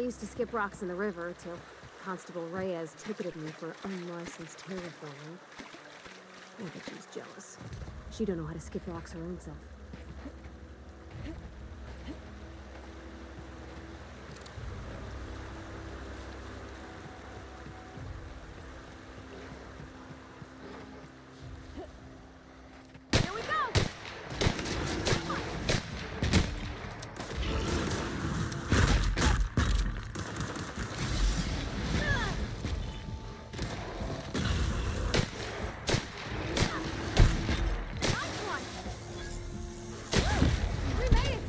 used to skip rocks in the river till Constable Reyes ticketed me for unlicensed terraforming. I bet she's jealous. She don't know how to skip rocks her own self. Here we go! Nice one! We made it!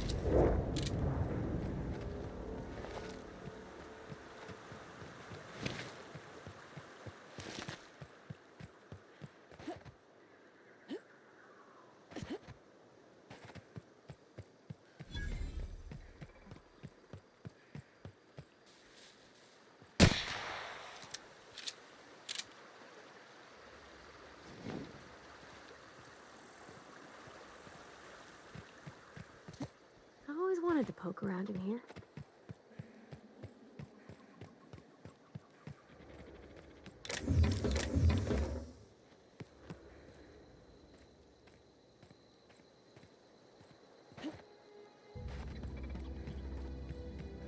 I always wanted to poke around in here.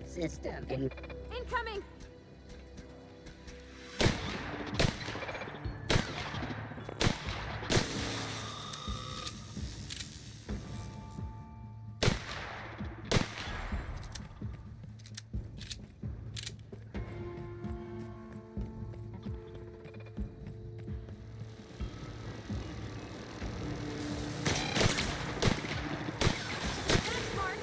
System Incoming! That's smart.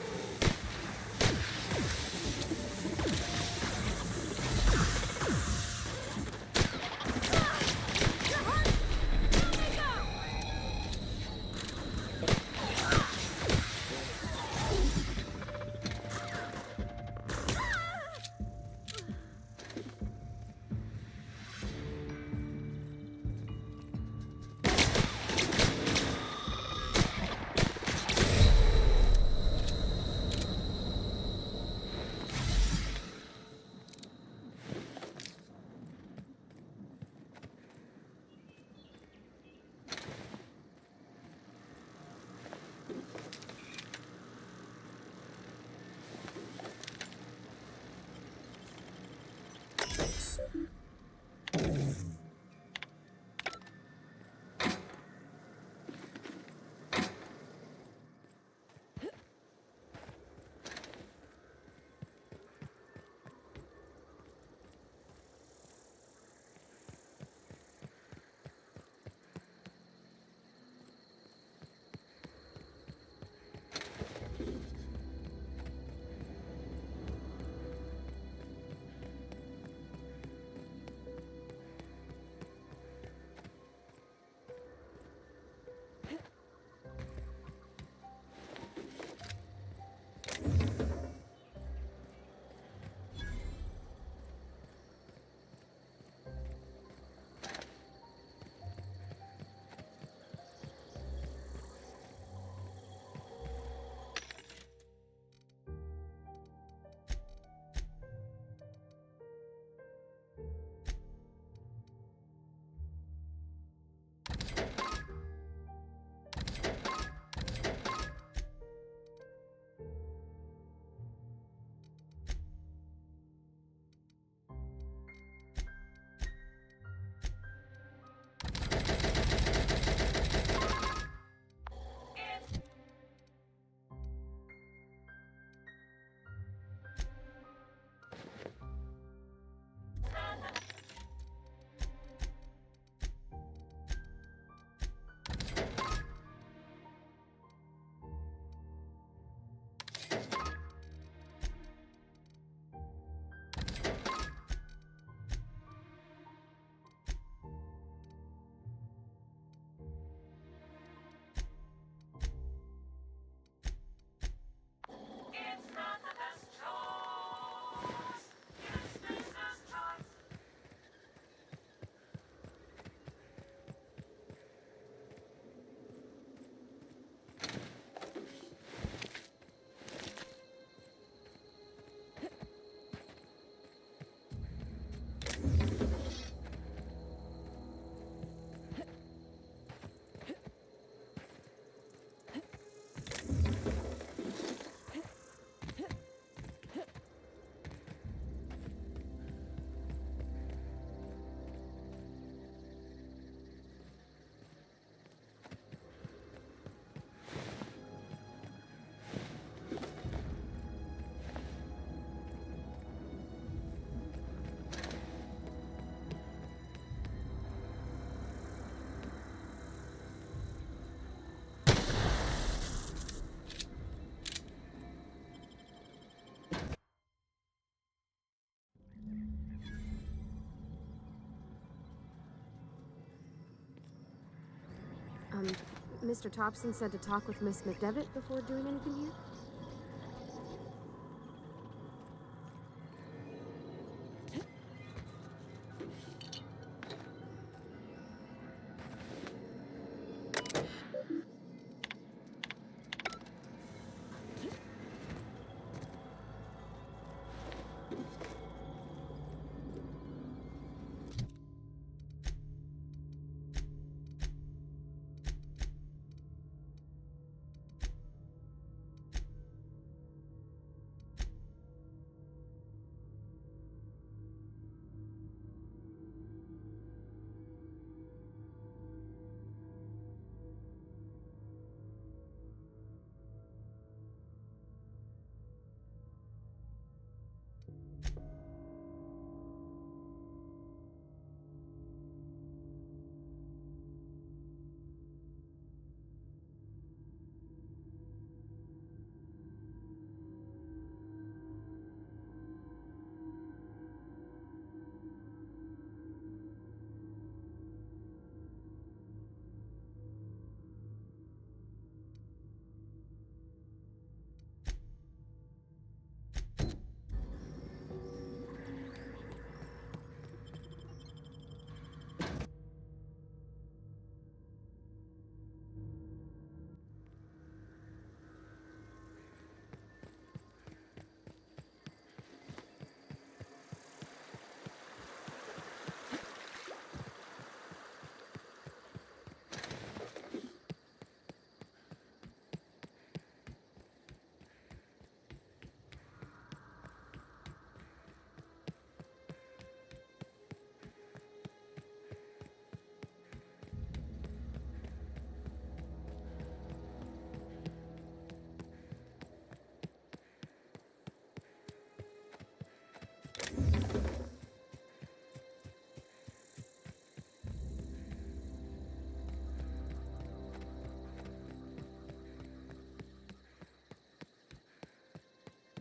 Mr. Thompson said to talk with Miss McDevitt before doing anything here?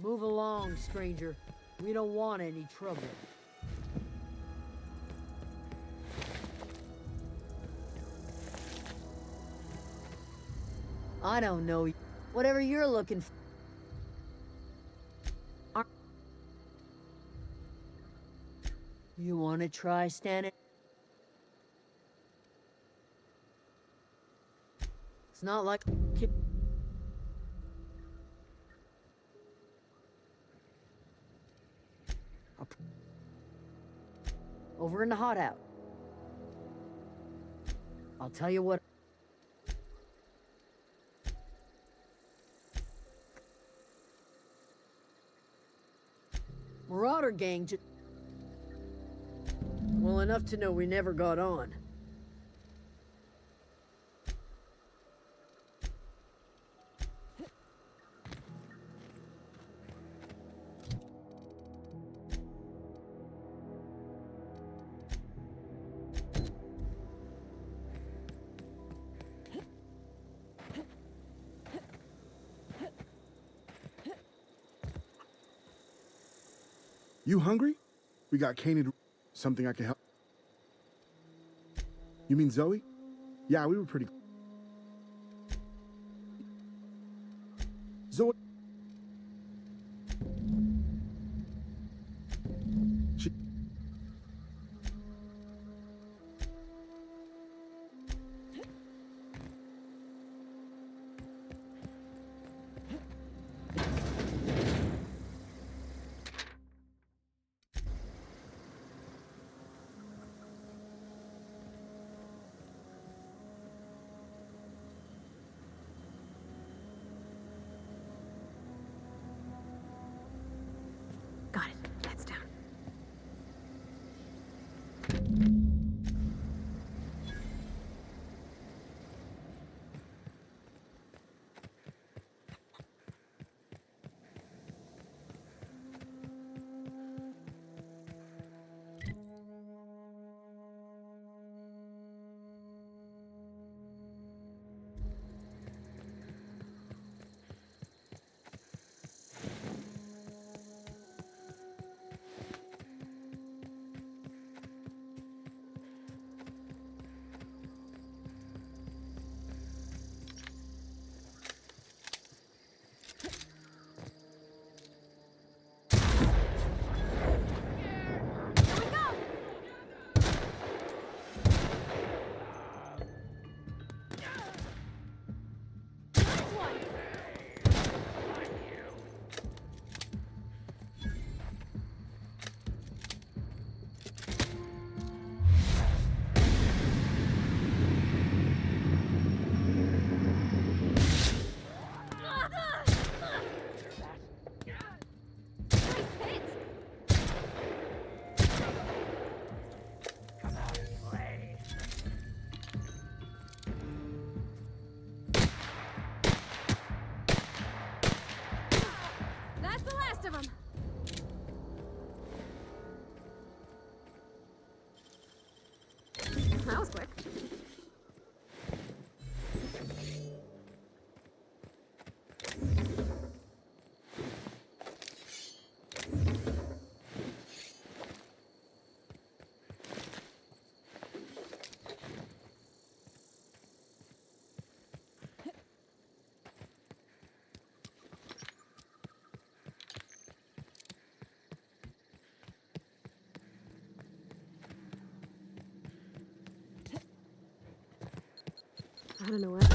Move along, stranger. We don't want any trouble. I don't know. Whatever you're looking for. You want to try standing? It's not like... Over in the hot out. I'll tell you what. Marauder gang just... Well, enough to know we never got on. You hungry? We got caned. Something I can help. You mean Zoe? Yeah, we were pretty. Zoe. She. was quick. I don't know what.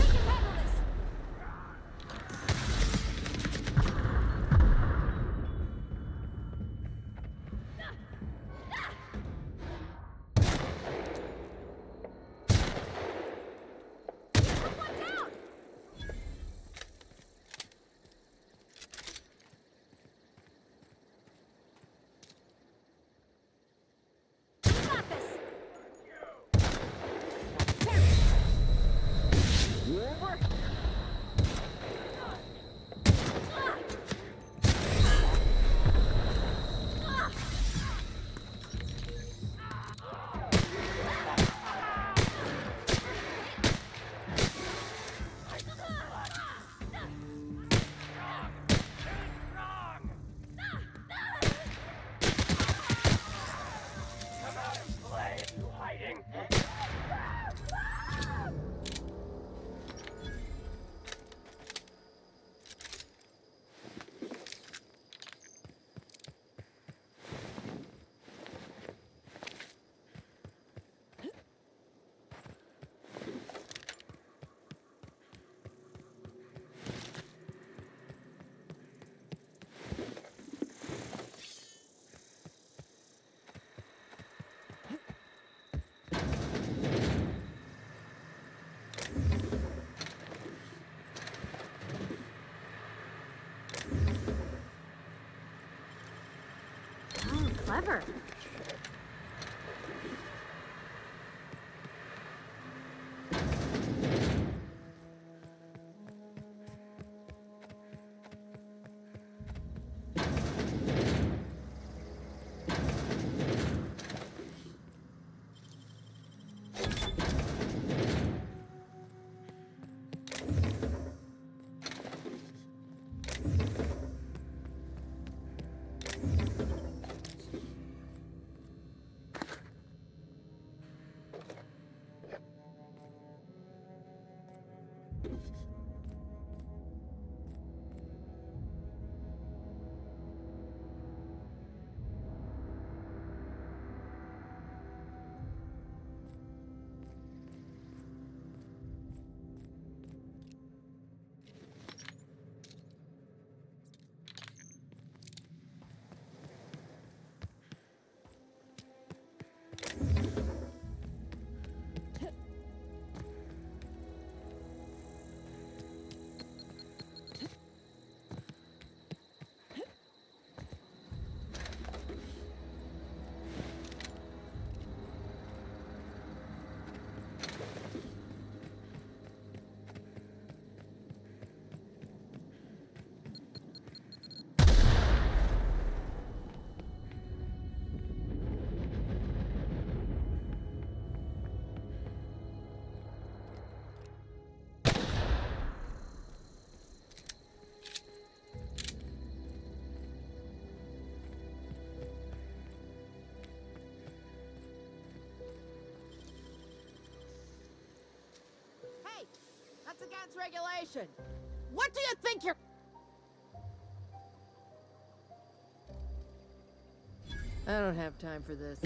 Oh, clever. That's against regulation. What do you think you're... I don't have time for this.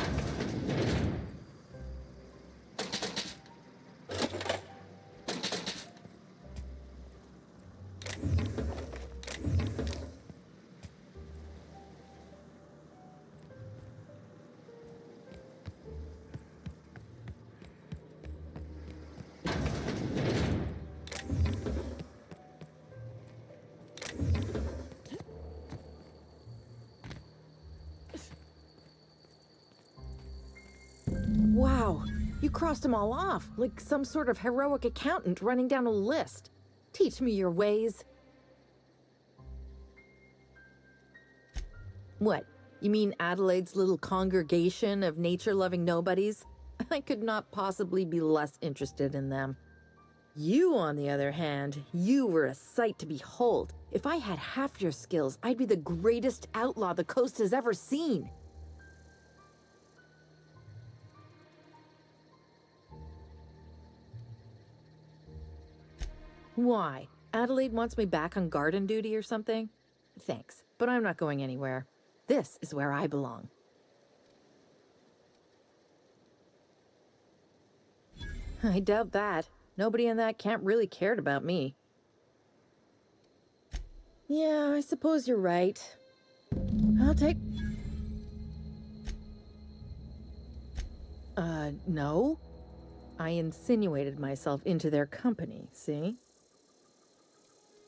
Wow, you crossed them all off, like some sort of heroic accountant running down a list. Teach me your ways. What, you mean Adelaide's little congregation of nature-loving nobodies? I could not possibly be less interested in them. You, on the other hand, you were a sight to behold. If I had half your skills, I'd be the greatest outlaw the coast has ever seen. Why? Adelaide wants me back on garden duty or something? Thanks, but I'm not going anywhere. This is where I belong. I doubt that. Nobody in that camp really cared about me. Yeah, I suppose you're right. I'll take... No. I insinuated myself into their company, see?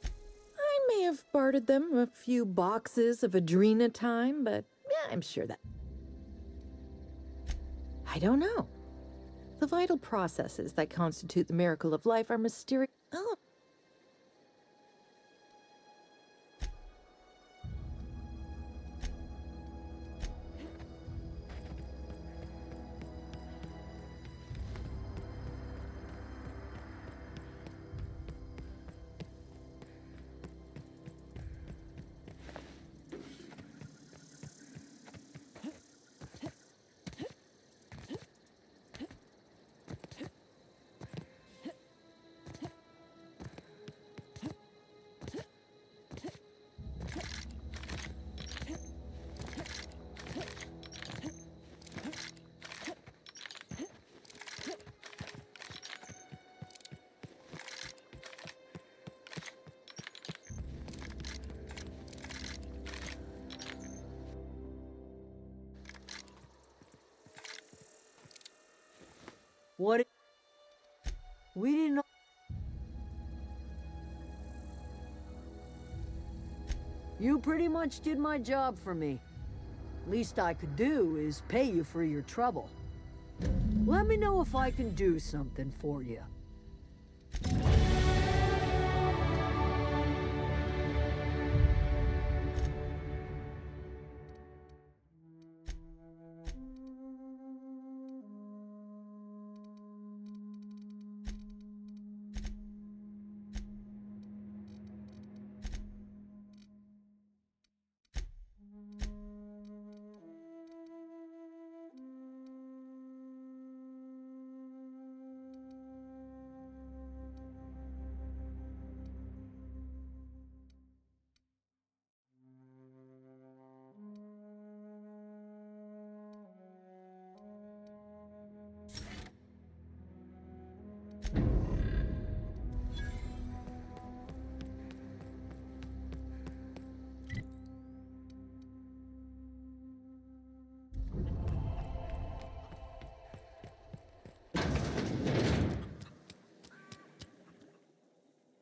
I may have bartered them a few boxes of Adrena time, but yeah, I'm sure that... I don't know. The vital processes that constitute the miracle of life are mysterious. Oh. What? We didn't know. You pretty much did my job for me. Least I could do is pay you for your trouble. Let me know if I can do something for you.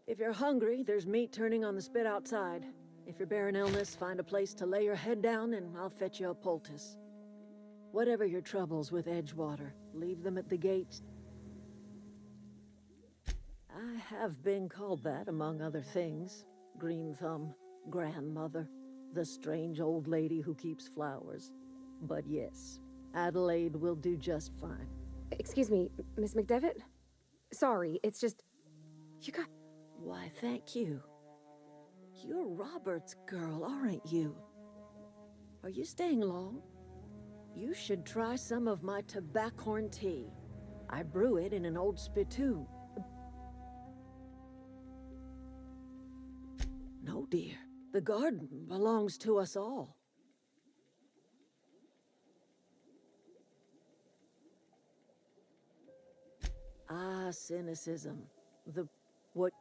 If you're hungry, there's meat turning on the spit outside. If you're bearing illness, find a place to lay your head down and I'll fetch you a poultice. Whatever your troubles with Edgewater, leave them at the gates. I have been called that, among other things. Green Thumb, grandmother, the strange old lady who keeps flowers. But yes, Adelaide will do just fine. Excuse me, Miss McDevitt? Sorry, it's just... You got... Why, thank you. You're Robert's girl, aren't you? Are you staying long? You should try some of my tobaccorn tea. I brew it in an old spittoon. No, dear. The garden belongs to us all. Ah, cynicism. What?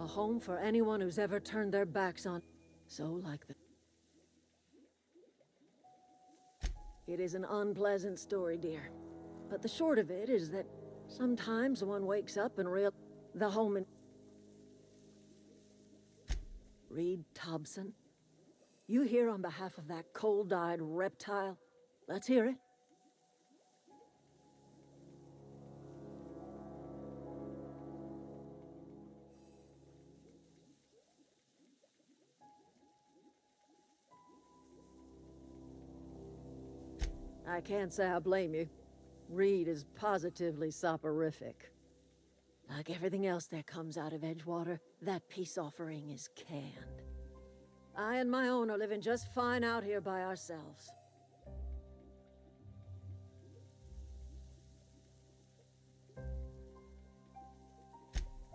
A home for anyone who's ever turned their backs on... So like the... It is an unpleasant story, dear. But the short of it is that sometimes one wakes up and the home in... Reed Thompson? You here on behalf of that cold-eyed reptile? Let's hear it. I can't say I blame you. Reed is positively soporific. Like everything else that comes out of Edgewater, that peace offering is canned. I and my own are living just fine out here by ourselves.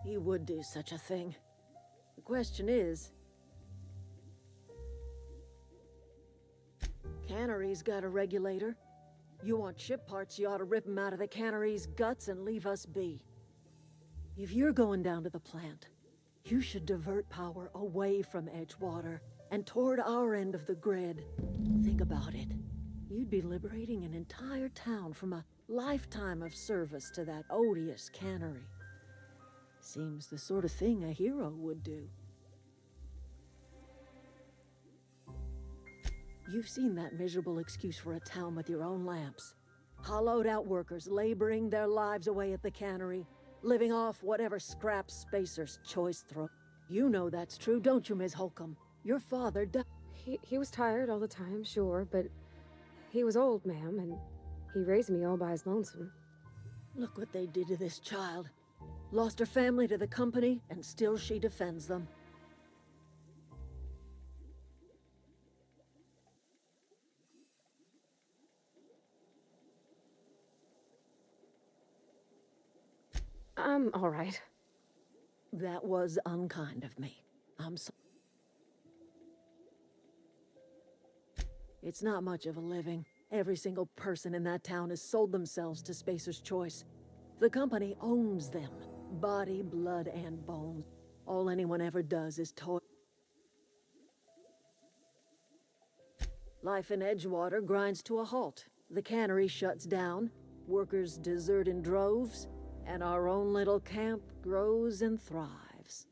He would do such a thing. The question is, Cannery's got a regulator. You want ship parts, you ought to rip 'em out of the cannery's guts and leave us be. If you're going down to the plant, you should divert power away from Edgewater and toward our end of the grid. Think about it. You'd be liberating an entire town from a lifetime of service to that odious cannery. Seems the sort of thing a hero would do. You've seen that miserable excuse for a town with your own lamps. Hollowed out workers laboring their lives away at the cannery, living off whatever scraps Spacer's Choice throw. You know that's true, don't you, Ms. Holcomb? Your father died. He was tired all the time, sure, but he was old, ma'am, and he raised me all by his lonesome. Look what they did to this child. Lost her family to the company, and still she defends them. I'm all right. That was unkind of me. I'm sorry. It's not much of a living. Every single person in that town has sold themselves to Spacer's Choice. The company owns them. Body, blood, and bones. All anyone ever does is toil. Life in Edgewater grinds to a halt. The cannery shuts down, workers desert in droves, and our own little camp grows and thrives.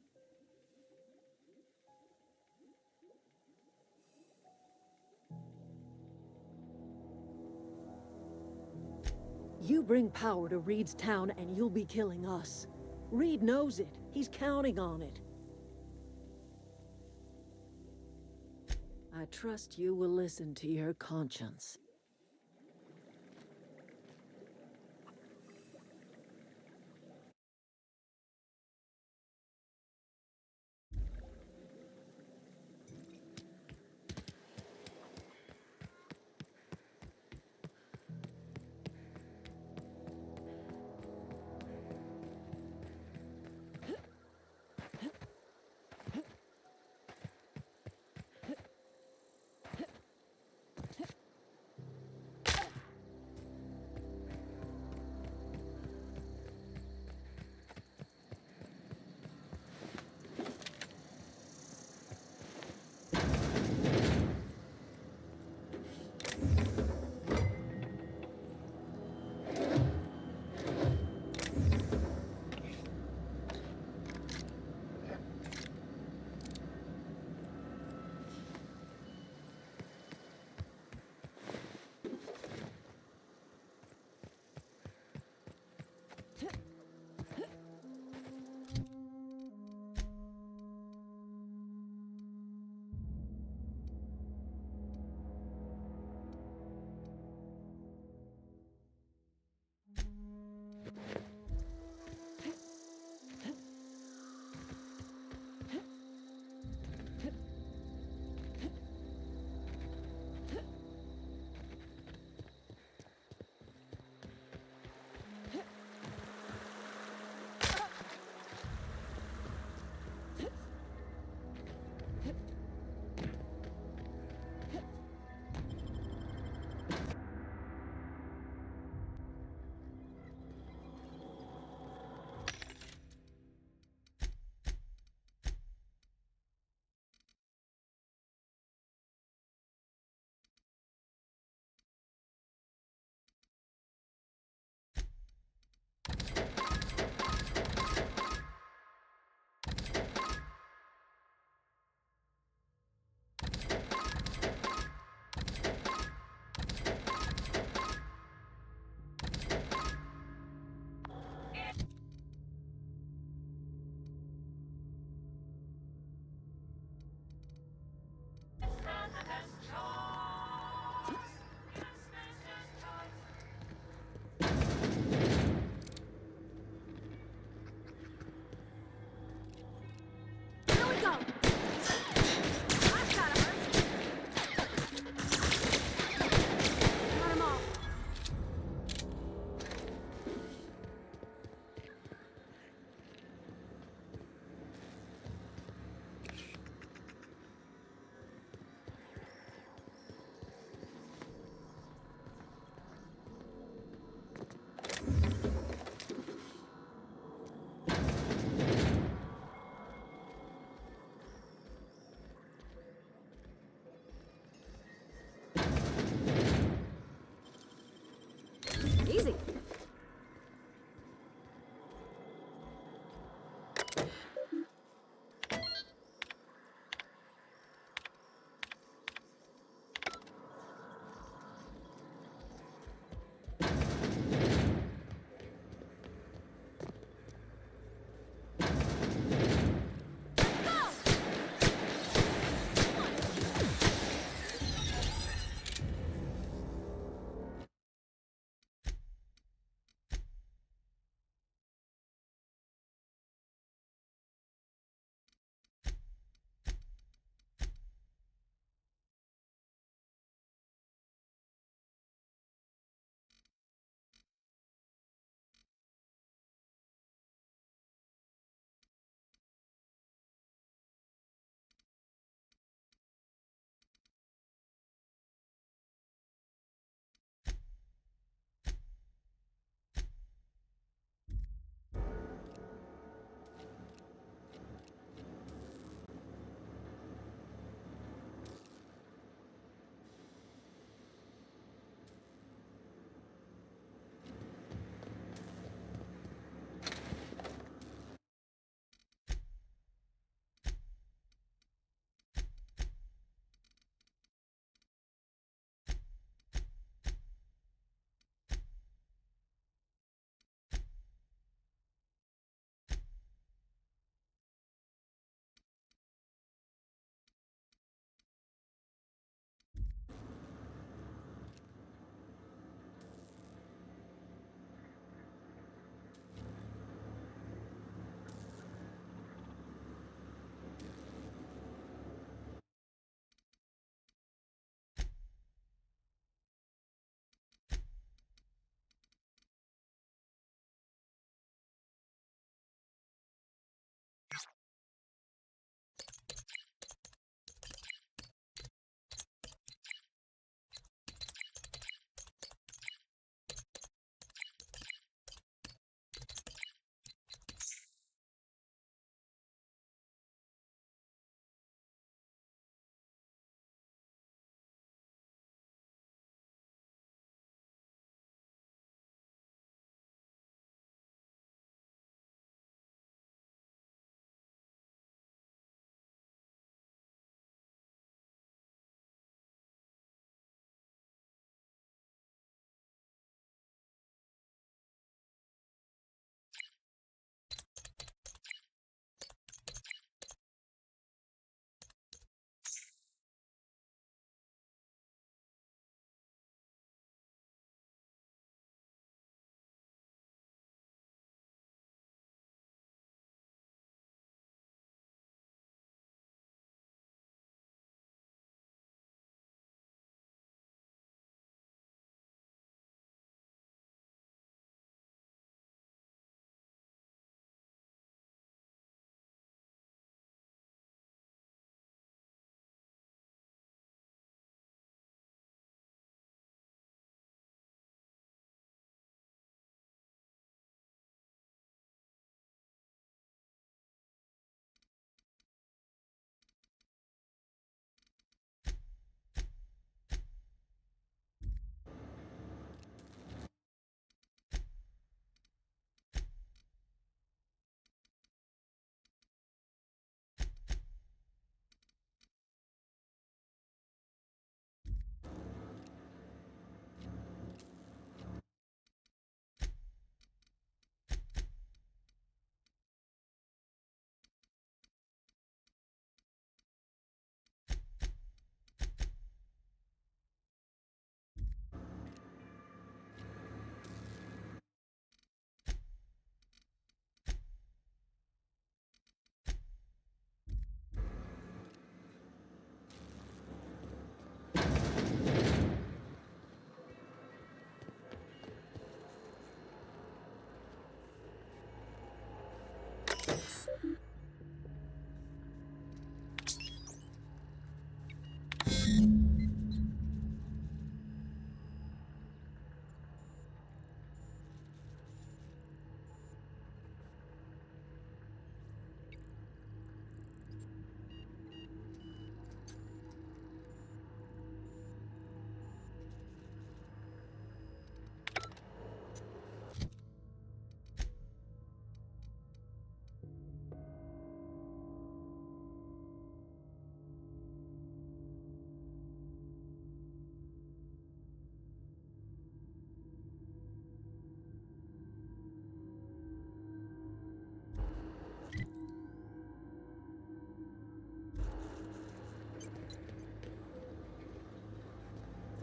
You bring power to Reed's town and you'll be killing us. Reed knows it. He's counting on it. I trust you will listen to your conscience.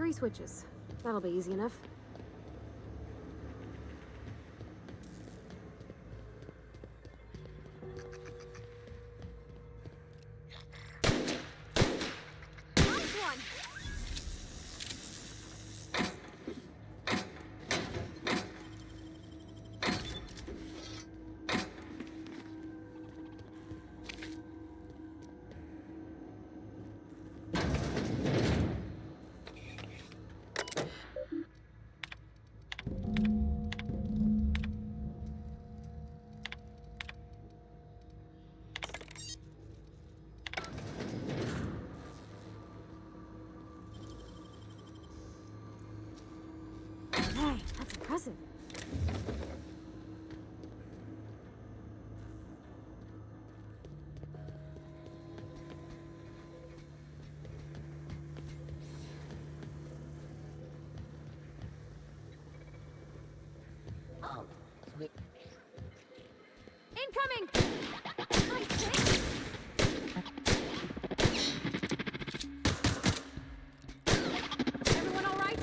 3 switches. That'll be easy enough. Nice one! Hey, that's impressive. Oh, sweet. Incoming! Nice hit! Everyone all right?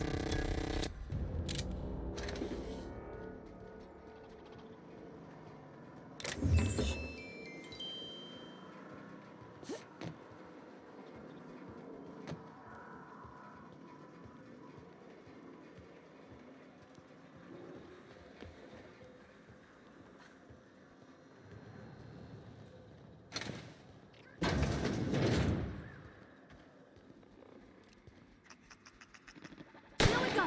Here we go!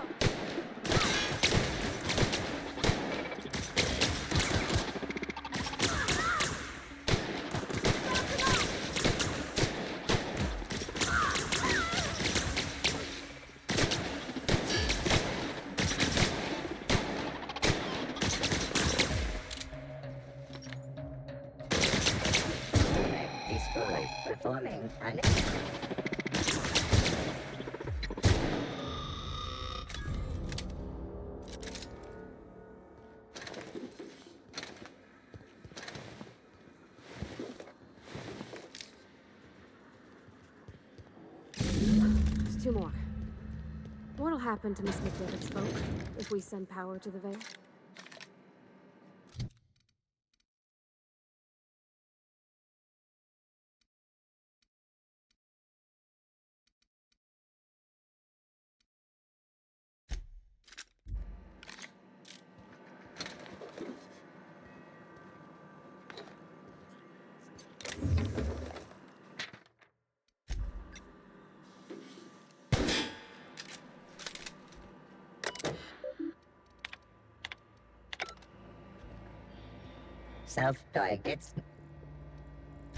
Destroy. Performing. There's 2 more. What'll happen to Miss McDevitt's folk if we send power to the Veil? Self-targets.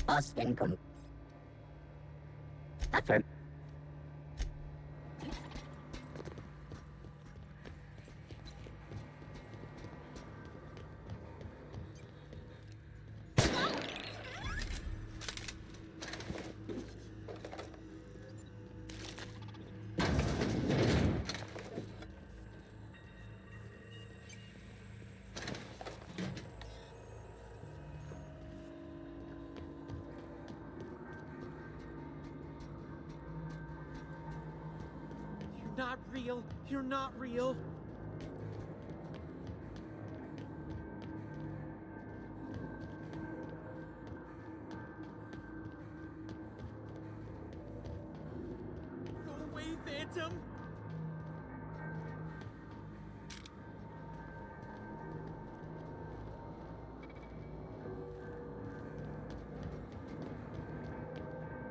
Austin com... Affirm. You're not real. You're not real. Go away, Phantom.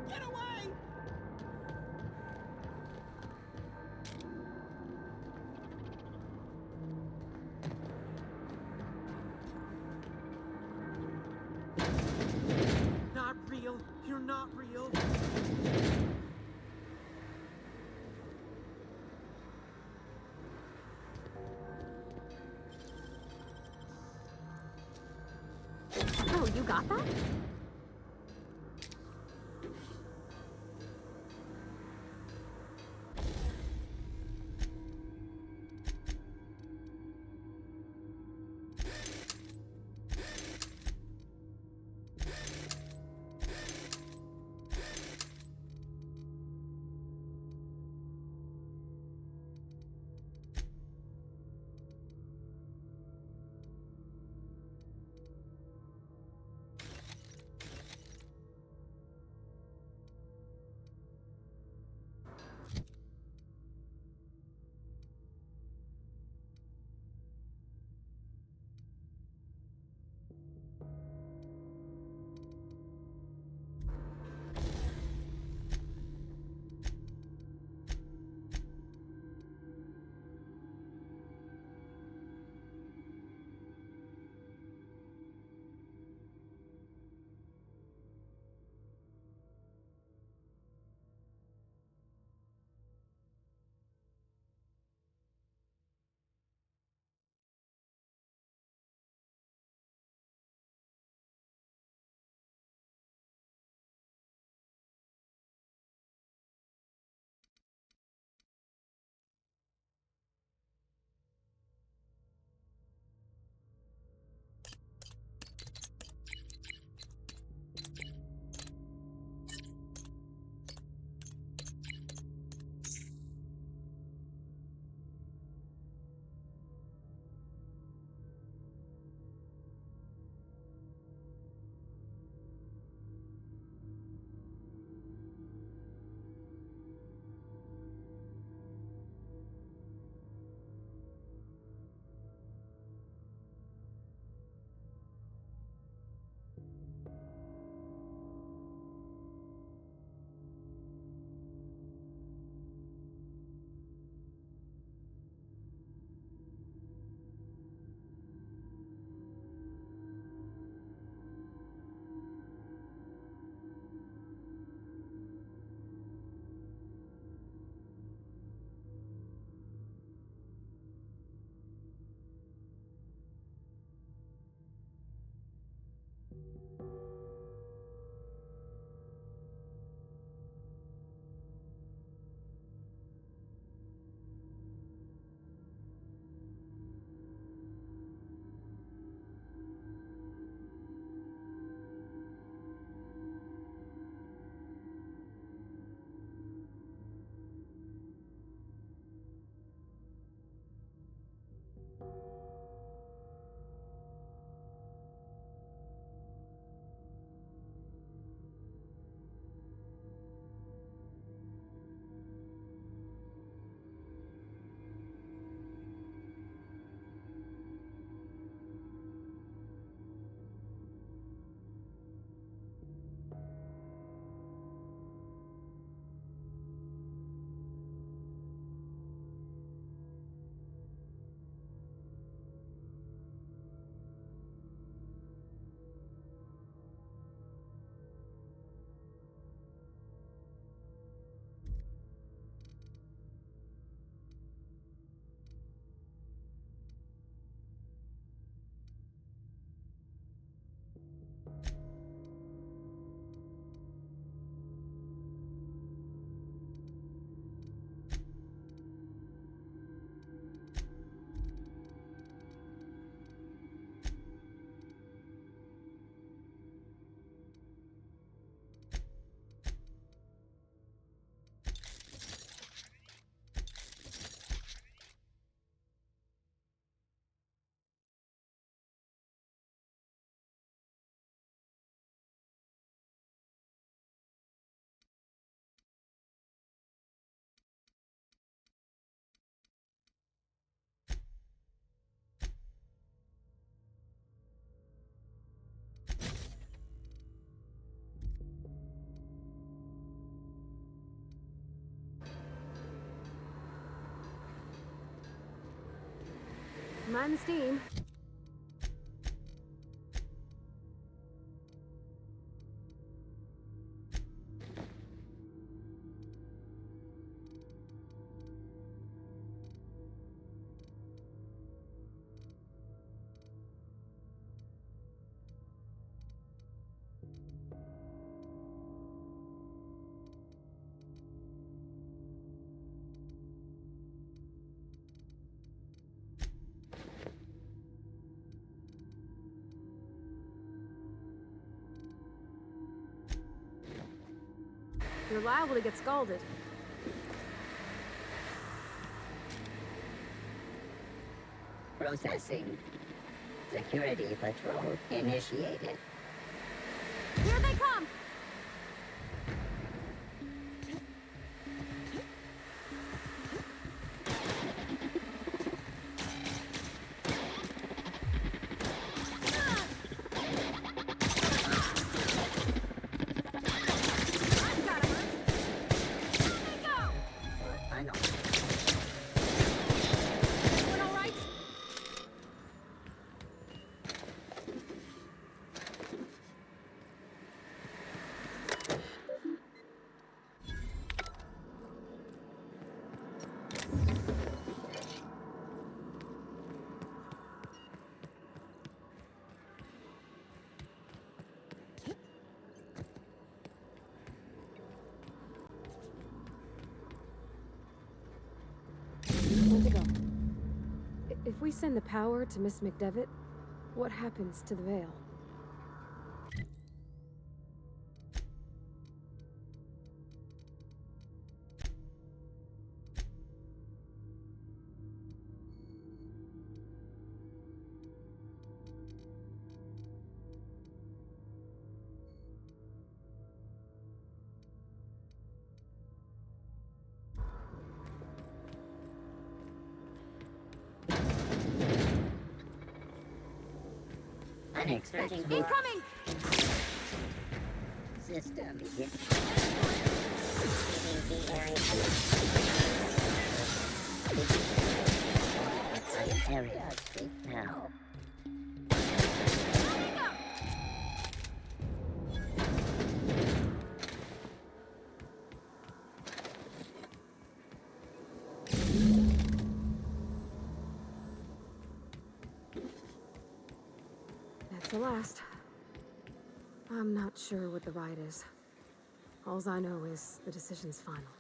Get away! Not real. You're not real. Oh, you got that? Mind the steam. You're liable to get scalded. Processing. Security patrol initiated. Here they come! I know. Everyone all right? Where'd they go? If we send the power to Miss McDevitt, what happens to the veil? Unexpected Incoming! system. Area speak now. That's the last. I'm not sure what the right is. Alls I know is the decision's final.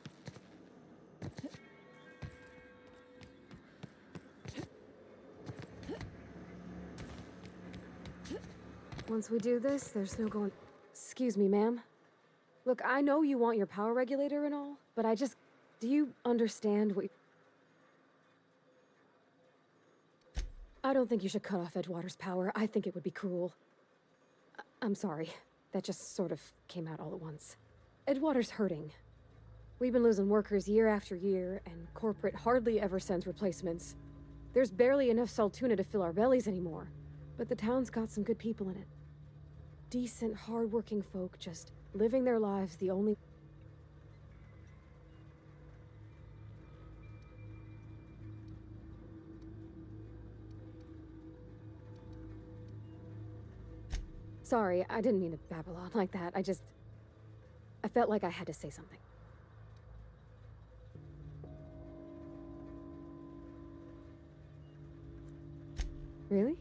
Once we do this, there's no going... Excuse me, ma'am. Look, I know you want your power regulator and all, but I just... Do you understand what... I don't think you should cut off Edgewater's power. I think it would be cruel. I'm sorry. That just sort of came out all at once. Edgewater's hurting. We've been losing workers year after year, and corporate hardly ever sends replacements. There's barely enough Saltuna to fill our bellies anymore. But the town's got some good people in it. Decent, hard-working folk just living their lives the only... Sorry, I didn't mean to babble on like that. I felt like I had to say something. Really?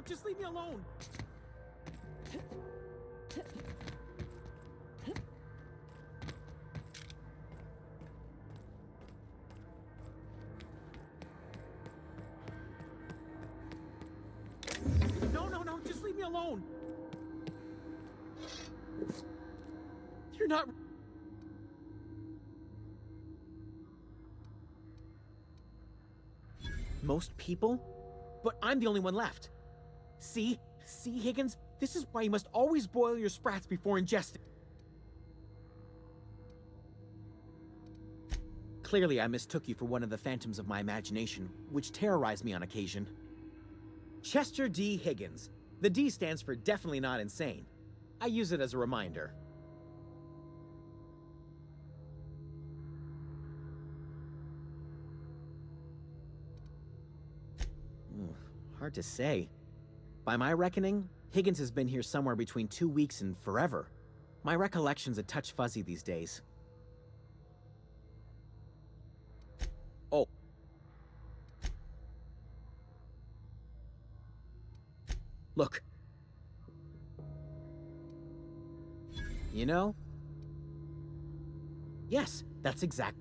Just leave me alone. No, just leave me alone. You're not. Most people? But I'm the only one left. See, Higgins? This is why you must always boil your sprats before ingesting. Clearly, I mistook you for one of the phantoms of my imagination, which terrorized me on occasion. Chester D. Higgins. The D stands for definitely not insane. I use it as a reminder. Hard to say. By my reckoning, Higgins has been here somewhere between 2 weeks and forever. My recollection's a touch fuzzy these days. Oh. Look. You know? Yes, that's exact.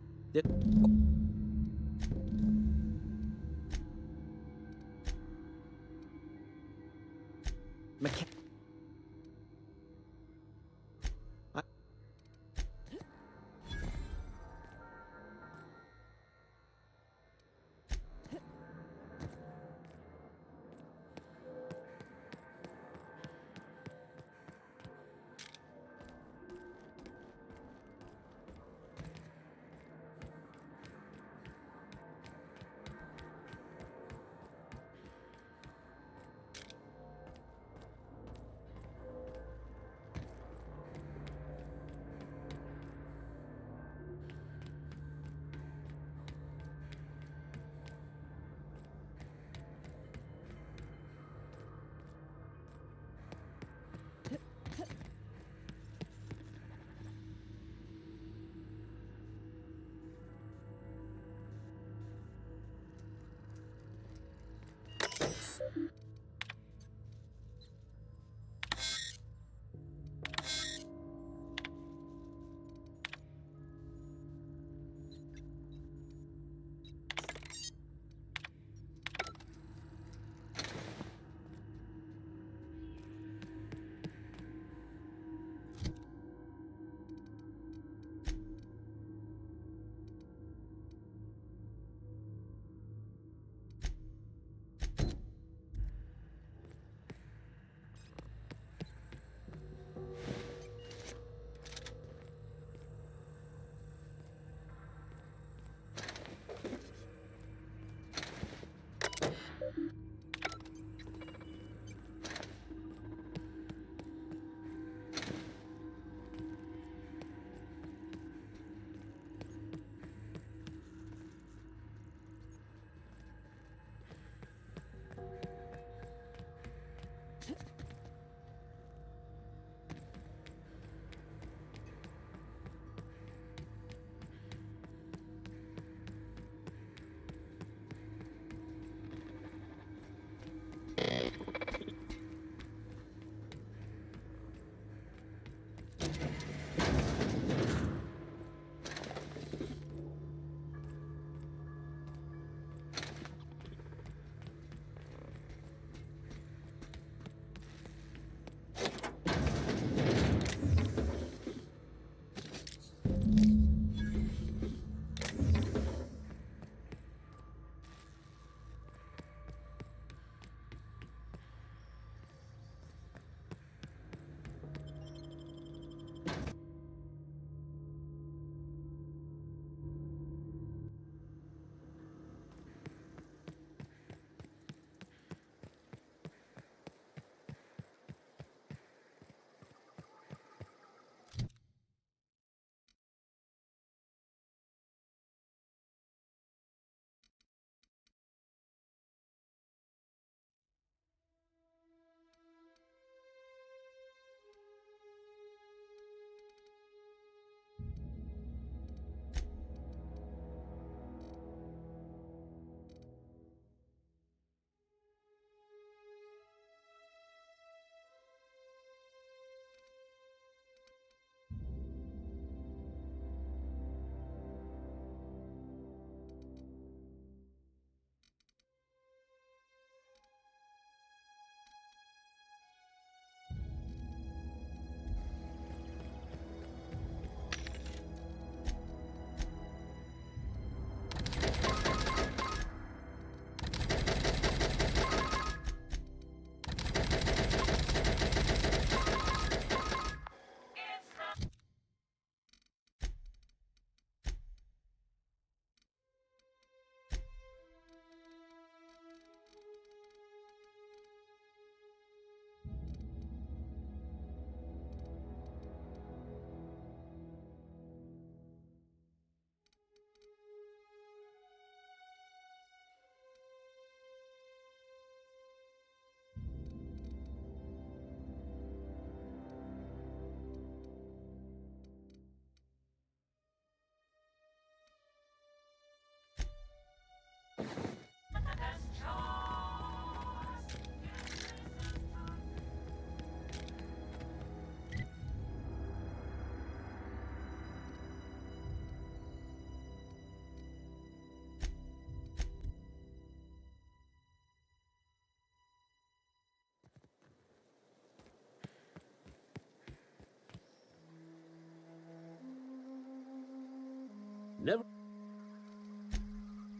Never.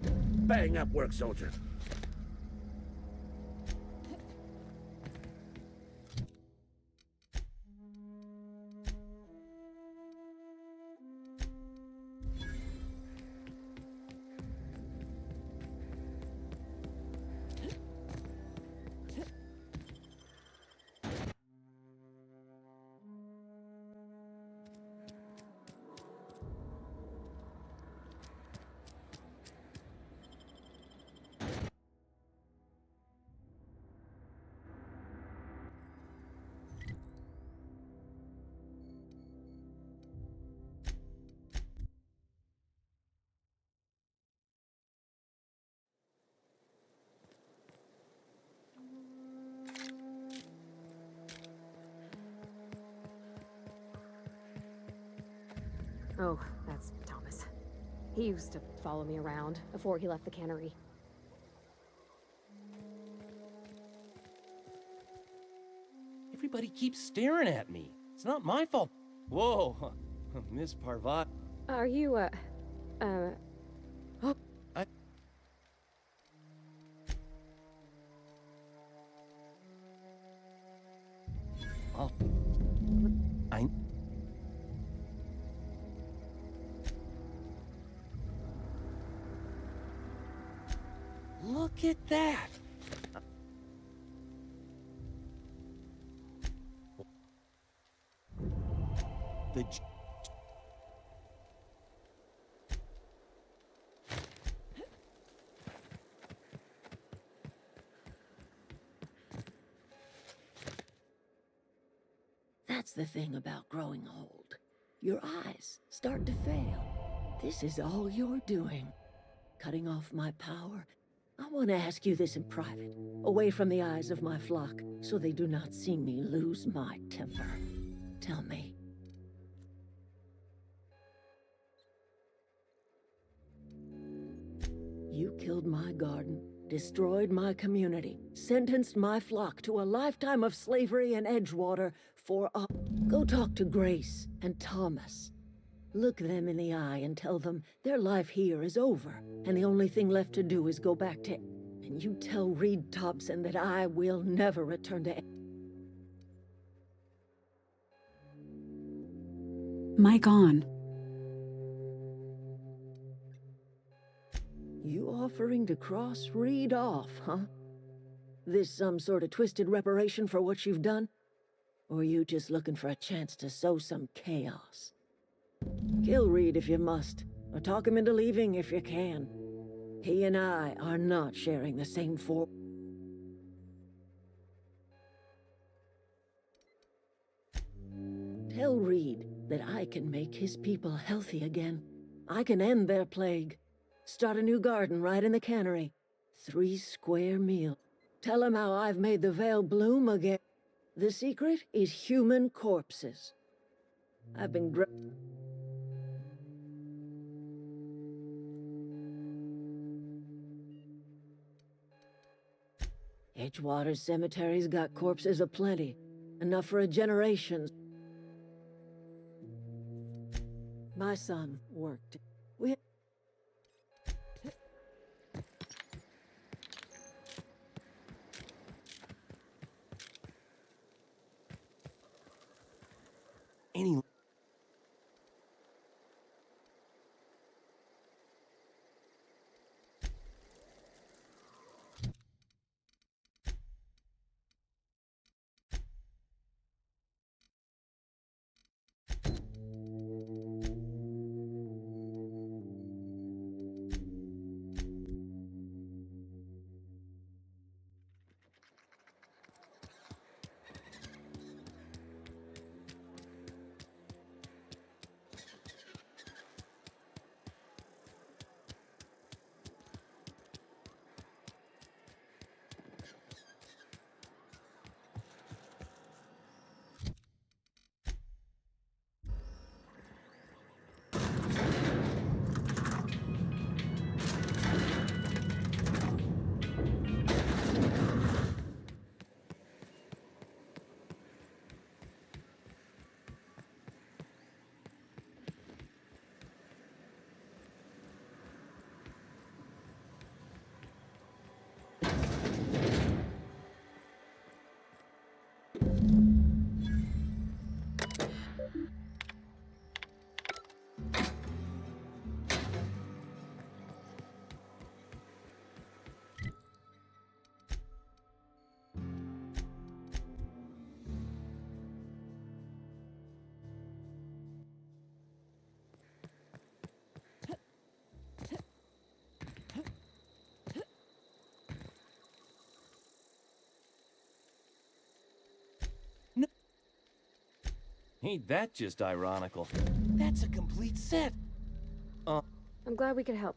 Bang up work, soldier. Oh, that's Thomas. He used to follow me around before he left the cannery. Everybody keeps staring at me. It's not my fault. Whoa, Miss Parvat. Are you, oh, Oh, I. Look at that. The. That's the thing about growing old. Your eyes start to fail. This is all you're doing. Cutting off my power. I want to ask you this in private, away from the eyes of my flock, so they do not see me lose my temper. Tell me. You killed my garden, destroyed my community, sentenced my flock to a lifetime of slavery in Edgewater for a... Go talk to Grace and Thomas. Look them in the eye and tell them their life here is over, and the only thing left to do is go back to... And you tell Reed Thompson that I will never return to... Mic on. You offering to cross Reed off, huh? This some sort of twisted reparation for what you've done? Or you just looking for a chance to sow some chaos? Kill Reed if you must, or talk him into leaving if you can. He and I are not sharing the same for... Tell Reed that I can make his people healthy again. I can end their plague. Start a new garden right in the cannery. 3 square meals. Tell him how I've made the Vale bloom again. The secret is human corpses. I've been Edgewater Cemetery's got corpses aplenty. Enough for a generation. My son worked. We... Any. Ain't that just ironical? That's a complete set. I'm glad we could help.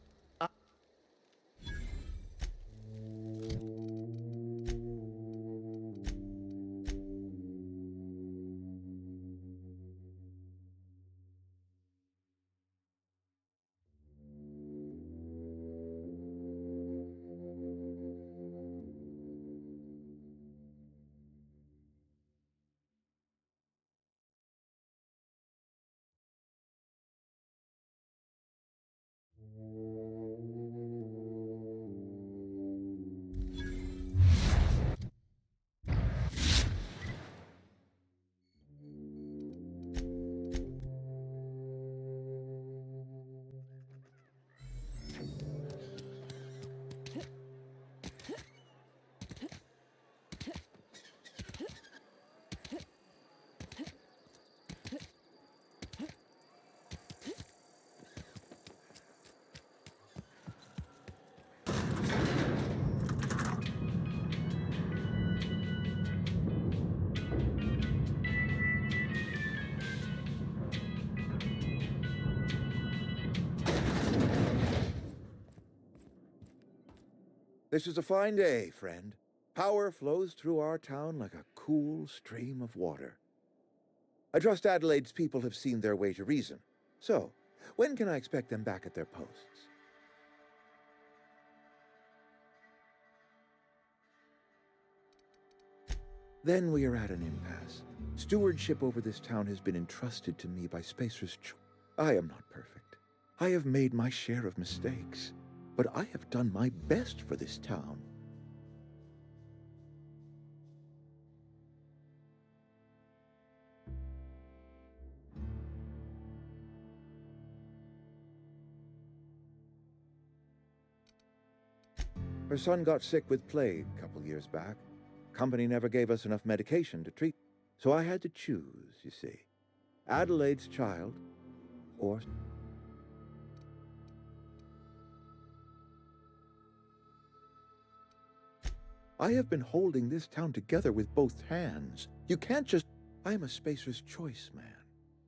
This is a fine day, friend. Power flows through our town like a cool stream of water. I trust Adelaide's people have seen their way to reason. So, when can I expect them back at their posts? Then we are at an impasse. Stewardship over this town has been entrusted to me by Spacer's Choice. I am not perfect. I have made my share of mistakes. But I have done my best for this town. Her son got sick with plague a couple years back. Company never gave us enough medication to treat, so I had to choose, you see. Adelaide's child, or... I have been holding this town together with both hands. You can't just... I'm a Spacer's Choice man.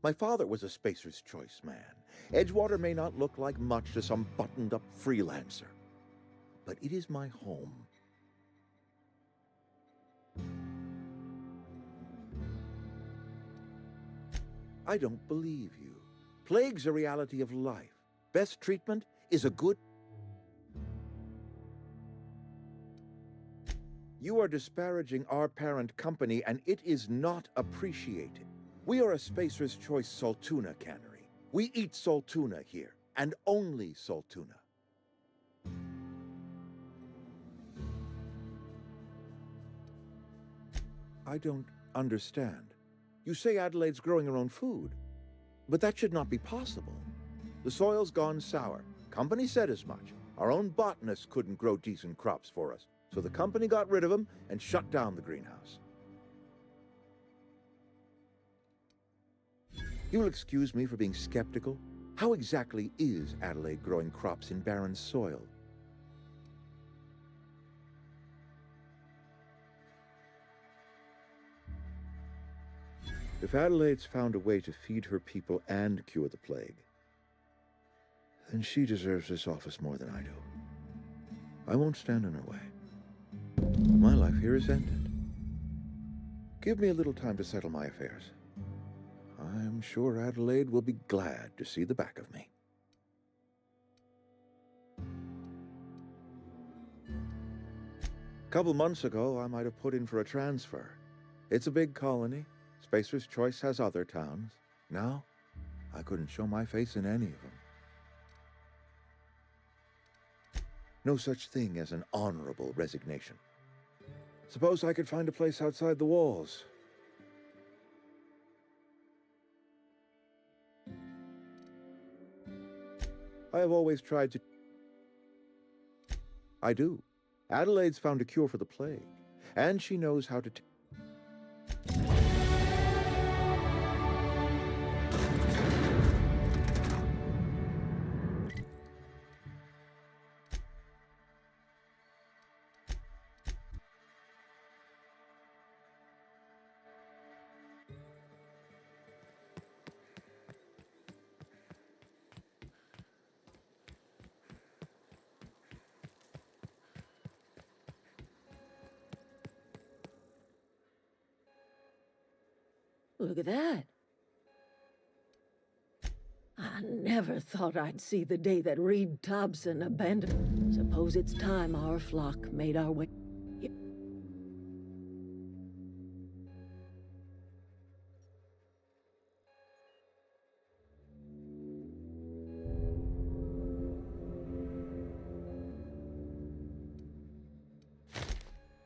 My father was a Spacer's Choice man. Edgewater may not look like much to some buttoned-up freelancer, but it is my home. I don't believe you. Plague's a reality of life. Best treatment is a good... You are disparaging our parent company, and it is not appreciated. We are a Spacer's Choice Saltuna cannery. We eat Saltuna here, and only Saltuna. I don't understand. You say Adelaide's growing her own food, but that should not be possible. The soil's gone sour. Company said as much. Our own botanist couldn't grow decent crops for us. So the company got rid of him and shut down the greenhouse. You'll excuse me for being skeptical. How exactly is Adelaide growing crops in barren soil? If Adelaide's found a way to feed her people and cure the plague, then she deserves this office more than I do. I won't stand in her way. My life here is ended. Give me a little time to settle my affairs. I'm sure Adelaide will be glad to see the back of me. A couple months ago, I might have put in for a transfer. It's a big colony. Spacer's Choice has other towns. Now, I couldn't show my face in any of them. No such thing as an honorable resignation. Suppose I could find a place outside the walls. I have always tried to. I do. Adelaide's found a cure for the plague, and she knows how to. Look at that. I never thought I'd see the day that Reed Thompson abandoned. Suppose it's time our flock made our way.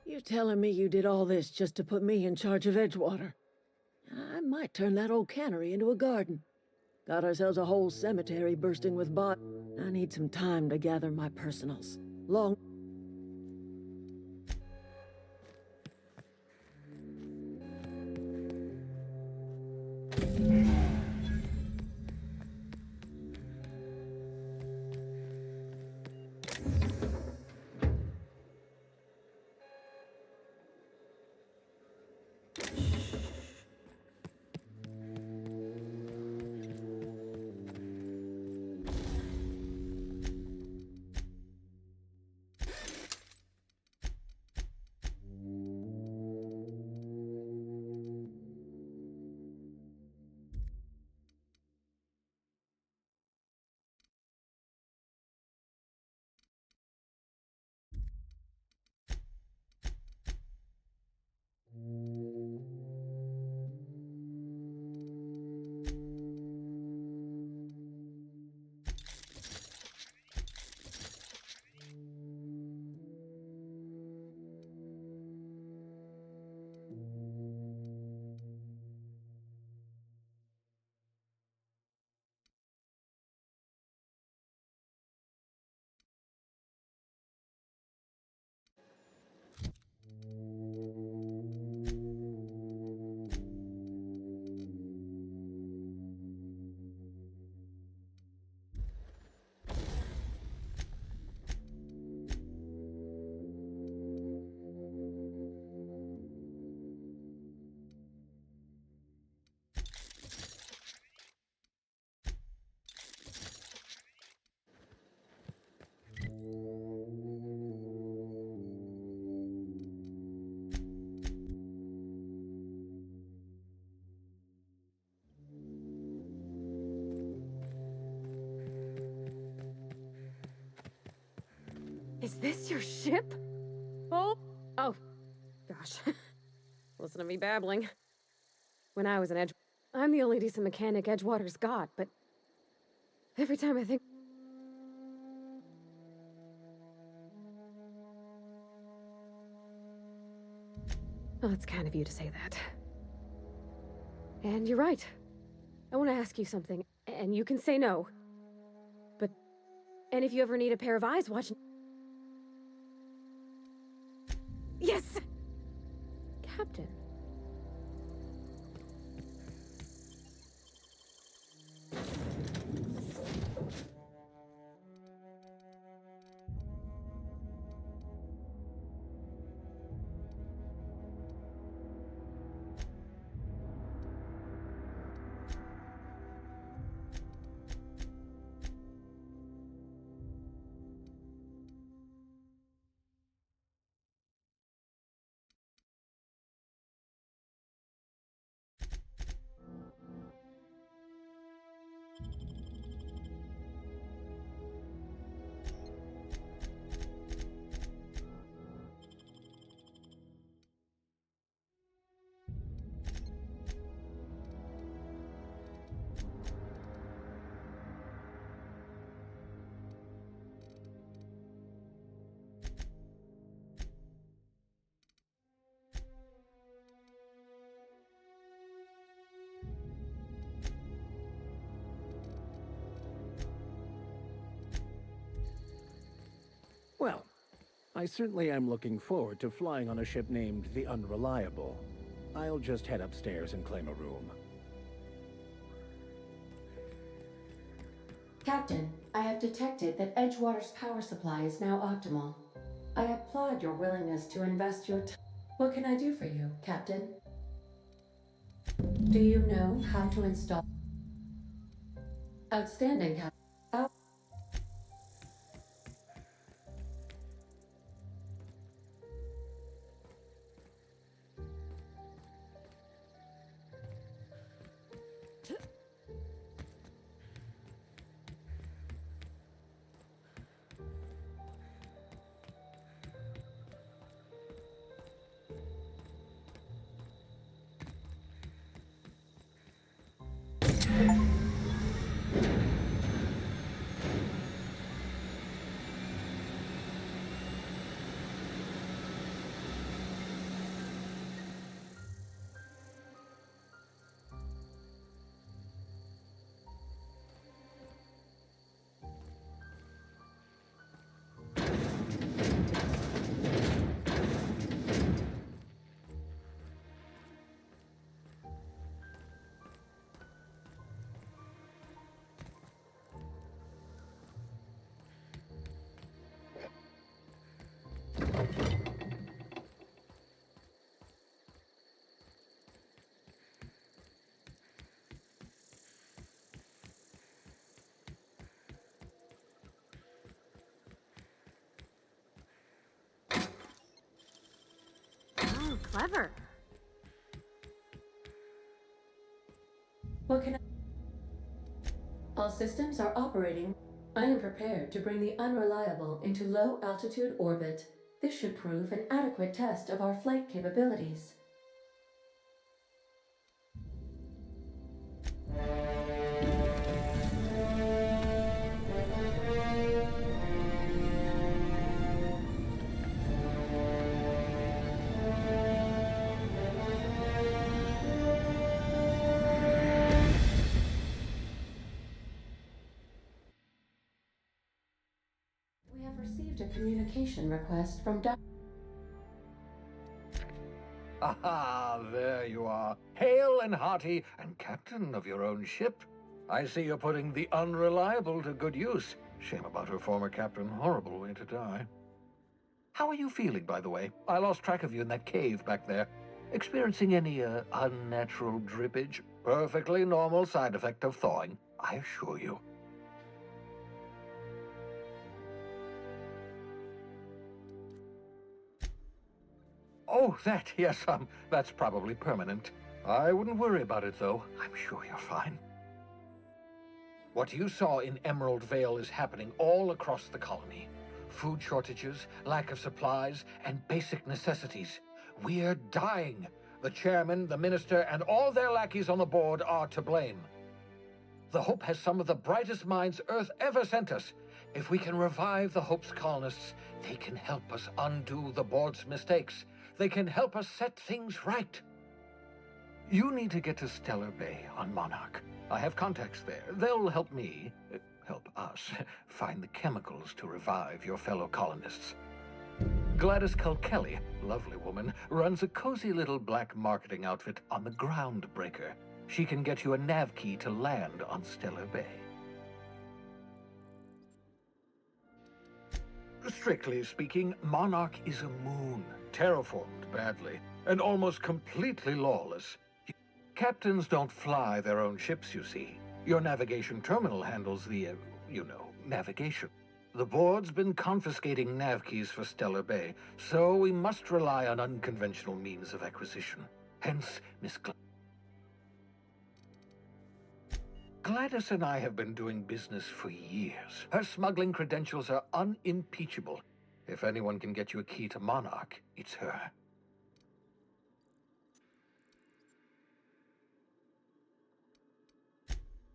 You telling me you did all this just to put me in charge of Edgewater? I might turn that old cannery into a garden. Got ourselves a whole cemetery bursting with bodies. I need some time to gather my personals. Long. Is this your ship? Oh, gosh. Listen to me babbling. When I was an I'm the only decent mechanic Edgewater's got, but every time I think... Well, it's kind of you to say that. And you're right. I want to ask you something, and you can say no. But... And if you ever need a pair of eyes watching... Yes! Captain. I certainly am looking forward to flying on a ship named the Unreliable. I'll just head upstairs and claim a room. Captain, I have detected that Edgewater's power supply is now optimal. I applaud your willingness to invest your time. What can I do for you, Captain? Do you know how to install? Outstanding, Captain. Oh, clever. What can I... All systems are operating. I am prepared to bring the Unreliable into low-altitude orbit. This should prove an adequate test of our flight capabilities. We have received a communication request from Dr. Aha, there you are. Hale and hearty, and captain of your own ship. I see you're putting the Unreliable to good use. Shame about her former captain. Horrible way to die. How are you feeling, by the way? I lost track of you in that cave back there. Experiencing any, unnatural drippage? Perfectly normal side effect of thawing, I assure you. Oh, that, yes, that's probably permanent. I wouldn't worry about it, though. I'm sure you're fine. What you saw in Emerald Vale is happening all across the colony. Food shortages, lack of supplies, and basic necessities. We're dying. The chairman, the minister, and all their lackeys on the board are to blame. The Hope has some of the brightest minds Earth ever sent us. If we can revive the Hope's colonists, they can help us undo the board's mistakes. They can help us set things right. You need to get to Stellar Bay on Monarch. I have contacts there. They'll help me, help us, find the chemicals to revive your fellow colonists. Gladys Kilkelly, lovely woman, runs a cozy little black marketing outfit on the Groundbreaker. She can get you a nav key to land on Stellar Bay. Strictly speaking, Monarch is a moon, terraformed badly, and almost completely lawless. Captains don't fly their own ships, you see. Your navigation terminal handles the, navigation. The board's been confiscating nav keys for Stellar Bay, so we must rely on unconventional means of acquisition. Hence, Miss Gladys and I have been doing business for years. Her smuggling credentials are unimpeachable. If anyone can get you a key to Monarch, it's her.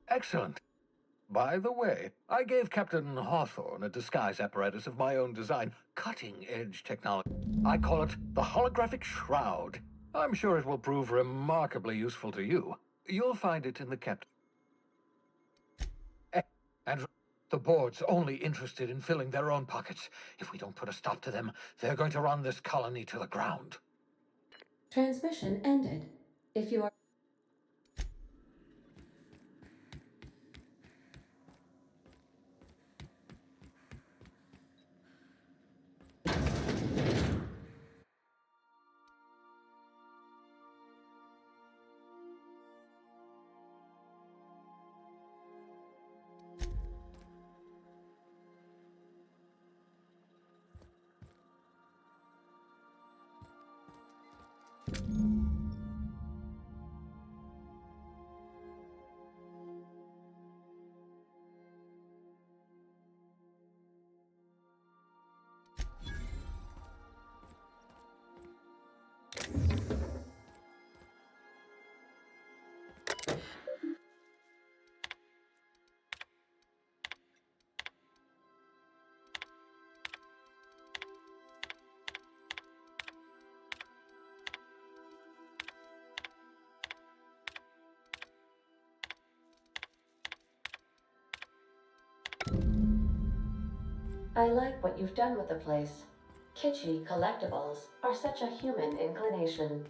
Excellent. By the way, I gave Captain Hawthorne a disguise apparatus of my own design, cutting-edge technology. I call it the Holographic Shroud. I'm sure it will prove remarkably useful to you. You'll find it in the captain. And The board's only interested in filling their own pockets. If we don't put a stop to them, they're going to run this colony to the ground. Transmission ended. If you are... I like what you've done with the place. Kitschy collectibles are such a human inclination.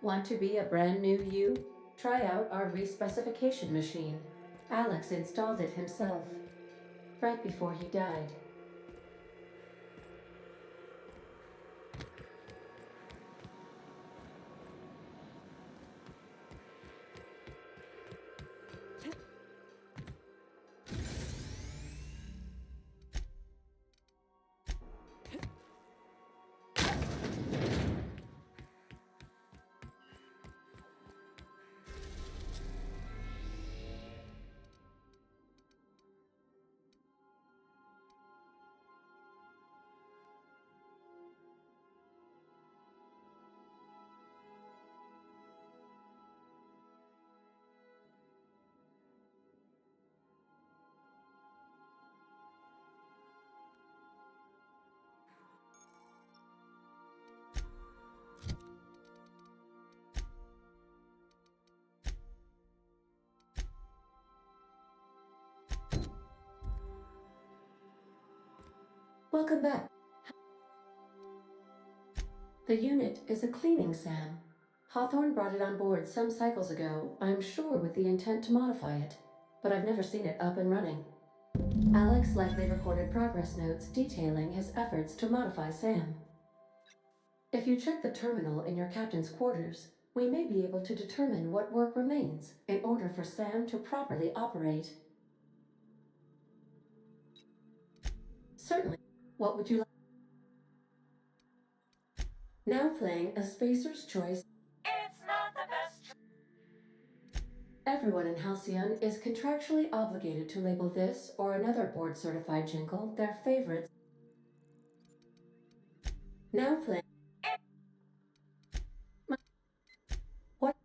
Want to be a brand new you? Try out our respecification machine. Alex installed it himself, right before he died. Welcome back. The unit is a cleaning SAM. Hawthorne brought it on board some cycles ago, I'm sure with the intent to modify it, but I've never seen it up and running. Alex likely recorded progress notes detailing his efforts to modify SAM. If you check the terminal in your captain's quarters, we may be able to determine what work remains in order for SAM to properly operate. Certainly. What would you like? Now playing a Spacer's Choice. It's not the best. Everyone in Halcyon is contractually obligated to label this or another board-certified jingle their favorite. Now playing. What?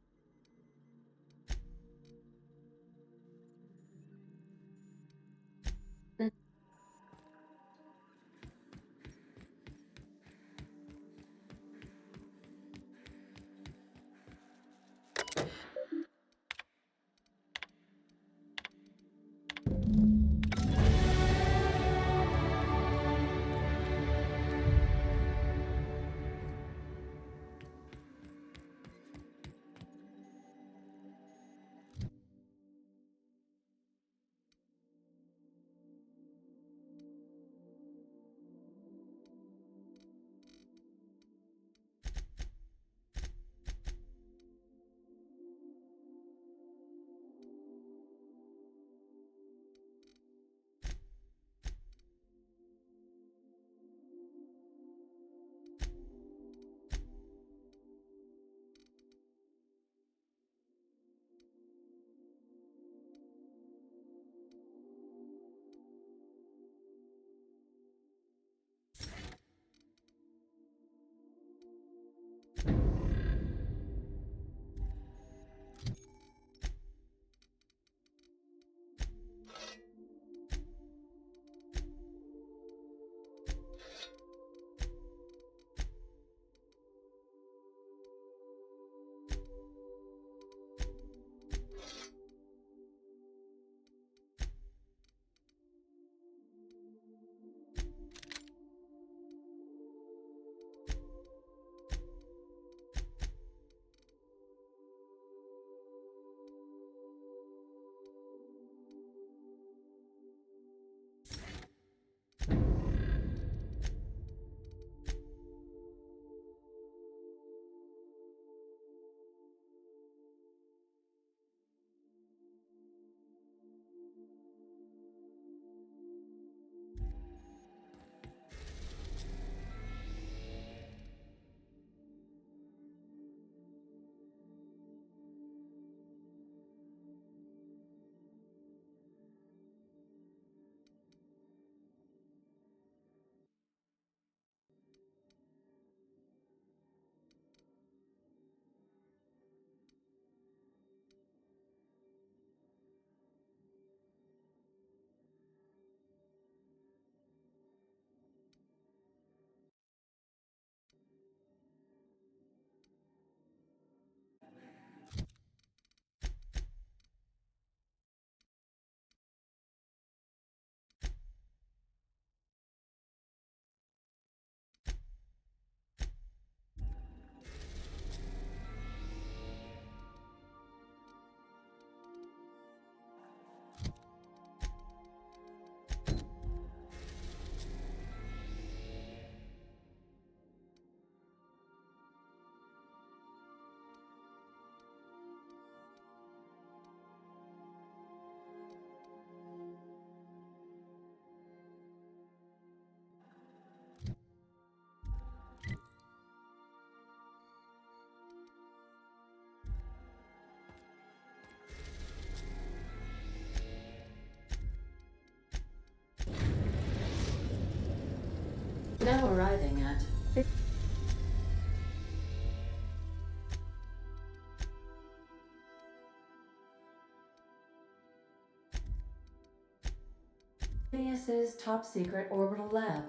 Now arriving at Phineas's top secret orbital lab.